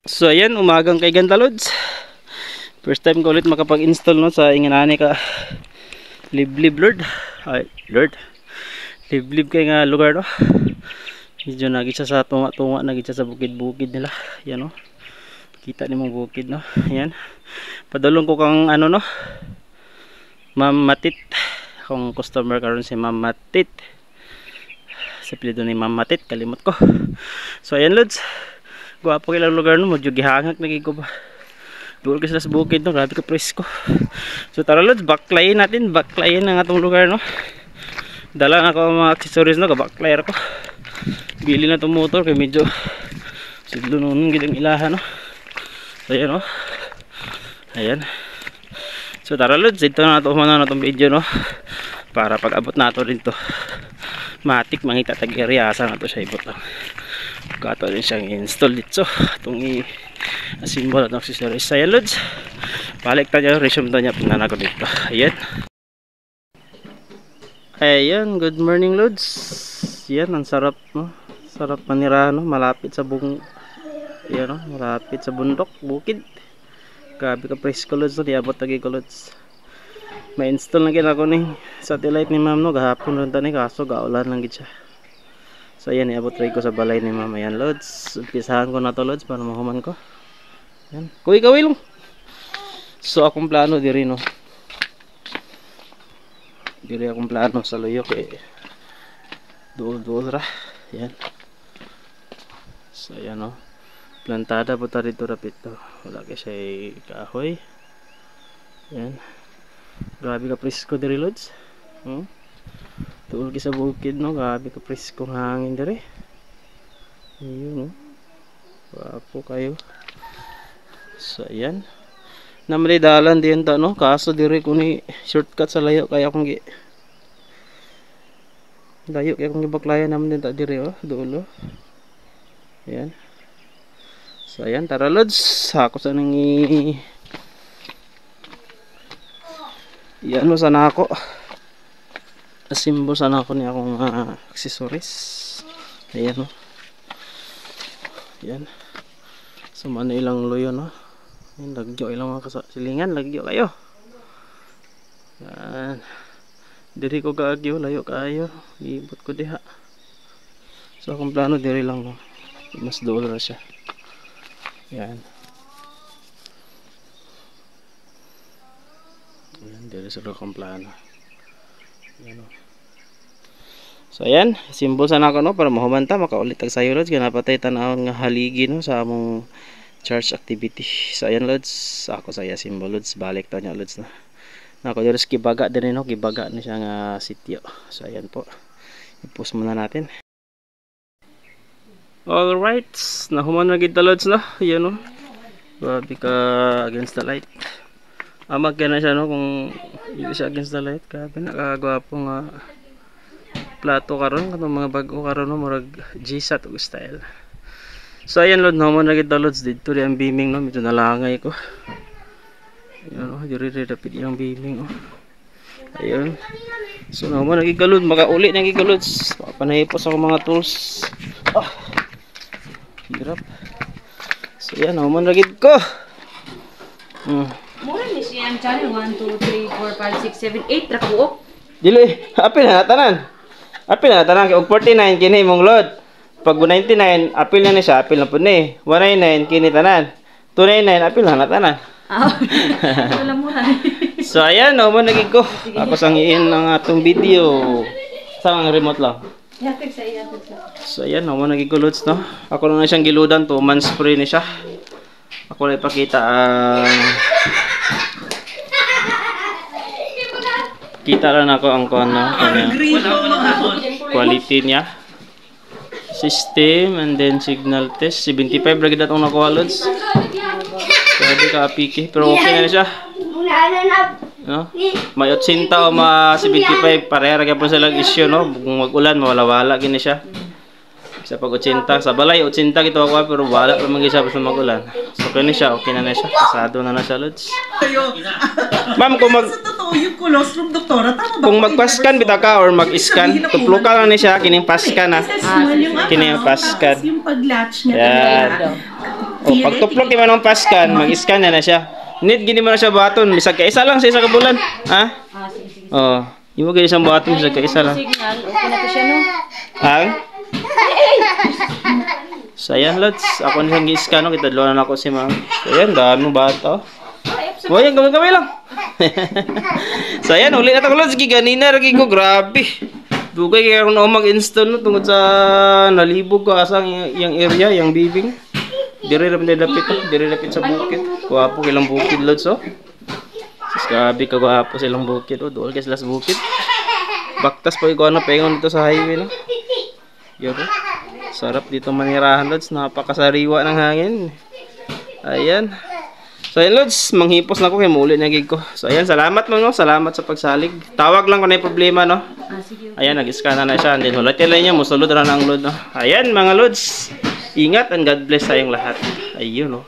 So ayan, umagang kay ganda lods. First time ko ulit makapag-install no sa inganani ka liblib Lord. Ay Lord. Liblib kay nga lugar no. Medyo nagit sa tunga-tunga, nagit sa bukid-bukid nila. Yan no. Kita ni mong bukid no. Ayan. Padulong ko kang ano no. Ma'am Matit. Akong customer karon si Ma'am Matit. Sa apelyido ni Ma'am Matit, kalimot ko. So ayan lods. Guwapo kilang lugar no, medyo gihangak naging ko ba. Duol ka sila sa bukid no, grabe ka presko. So tara lods, backlayin natin, backlayin ang atong lugar no. Dala na ako mga accessories no, ka-backlyer ko. Bili na itong motor kay medyo siglo nun gilang ilahan no. So ayan no. Ayan. So tara lods, ito na ito humana na itong video no. Para pag abot na ito rin to. Matik mangita tag-area, asa na ito siya ibot lang. Kato din siyang install dito itong i-assemble at accessories. Ayan lods, balik tayo resume tayo niya pagnanan ko dito. Ayan. Ayan, good morning lods. Ayan, ang sarap no. Sarap manirahan no, malapit sa ayan no, malapit sa bundok, bukid. Grabe ka presko lods no, diabot lagi ko lods. May install na ako ni satellite ni ma'am no, gahapon rin tani kaso gaulan lang gid siya. So ayan, iabot rin ko sa balay ni mama. Ayan lods, umpisahan ko na to lods para mahuman ko. Ayan, kuwi lang. So akong plano diri no, diri akong plano sa luyok eh, duol ra. Ayan. So ayan no, plantada po ta dito rapid to, wala kay siya kahoy. Ayan, grabe ka presko diri lods. Tuol ki sa bukid no, grabe ka presko hangin diri. Ayun no, wapo kayo. So ayan, namali dalan din ta no, kaso diri ko ni shortcut sa layo kaya akong layo kaya akong gibaklayan naman din ta diri oh, dulo. Ayan. So ayan, tara lods, ako sa nang yan mo sana ako assemble sana ako ni akong accessories. Ayan no. Ayan. So man ilang luyo no. Ayan, lagyo ilang mga silingan, lagyo kayo. Ayan. Diri ko kaagyo, layo kayo. Ibot ko diha. So akong plano diri lang no. Mas dool ra siya. Ayan. Ayan, diri sa akong plano. Ayan o. So ayan, simbol sana ako no, para mahumanta, makaulit tag sayo lods, ganapatay tanawon nga haligi no sa among church activity. So ayan lods, ako saya simbol lods, balik tayo niya lods na. Nako diri sa Kibaga din no, Kibaga ni siya nga sitio. So ayan po, i-post muna natin. Alright, nahuman na kita lods no, ayan no. Grabe ka against the light. Amag ka na siya no, kung hindi siya against the light. Grabe, nakagwapo nga plato karon, katong mga bago karon no, murag G-SAT style. So ayan lod, naman na kita lods dito rin ang beaming no, medyo nalangay ko. Ayan no, diri rapid yung beaming oh. Ayun. So naman na kita lods, makauli na kita lods. Panahipos ako mga tools. Ah, hirap. So ayan, naman na kita ko. Mura ni siya ang channel 1, 2, 3, 4, 5, 6, 7, 8 ra buok. Dili, apil na tanan. Apil na tanan kay og 49 kini mong load. Pag 99 apil na ni siya, apil na pud ni. 199 kini tanan. 299 apil na tanan. Wala mura. So ayan, no mo nagig ko. Ako sang iin ang atong video. Sa ang remote lang. Yatag sa iya. So ayan, no mo nagig ko loads no. Ako na siyang giludan, 2 months free ni siya. Ako na ipakita ang kita lang ako ang quality niya, system and then signal test. 75 lagi datong nakuha loads. Pwede ka apiki pero okay na siya no? May 80 o ma 75 pareha kaya po silang issue no, kung mag-ulan mawala-wala gini siya. Sa pag 80 sa balay 80 gito ako pero wala pa man sa mag-ulan. So kani siya, okay na siya, pasado na siya loads. Ma'am, kung yung colostrum doktora tama ba? Kung magpaskan bita ka or mag-scan, tuplo ka lang ni siya kining paskan na. Kining paskan. Yung pag-latch niya. Yan. O pag tuplok di man ang paskan, mag-scan na siya. Need gini mo na siya baton, bisag ka isa lang sa isa ka bulan. Ha? Ah, sige, sige. Oh, imo gyud isang baton bisag ka isa lang. Signal, okay na to siya, no? Ang? So ayan lods, ako na siyang gi-scan no, kita dalawa na ako si ma'am. So ayan, dami mong bata. Oh, ayan, gawin lang. So ayan, uli na ito lods, giganina ragi ko, grabe. Dugay kaya kung mag-install no, tungkol sa nalibog ko asang yung area, yung bibing. Dire na pinadapit to, dire na sa bukid. Kuwapo kilang bukid lods oh. Sus, grabe ka kuwapo silang bukid oh, dool ka sila sa bukid. Baktas po ikaw na pengon dito sa highway no. Yun oh. Sarap dito manirahan lods, napakasariwa ng hangin. Ayan. So ayan lods, manghipos na ako kay muli na gig ko. So ayan, salamat mo no, salamat sa pagsalig. Tawag lang kung may problema no. Ah, sige. Ayan, nag-scan na siya. And then hulat nila niya, musulod na ang load no. Ayan mga lods, ingat and God bless tayong lahat. Ayun no.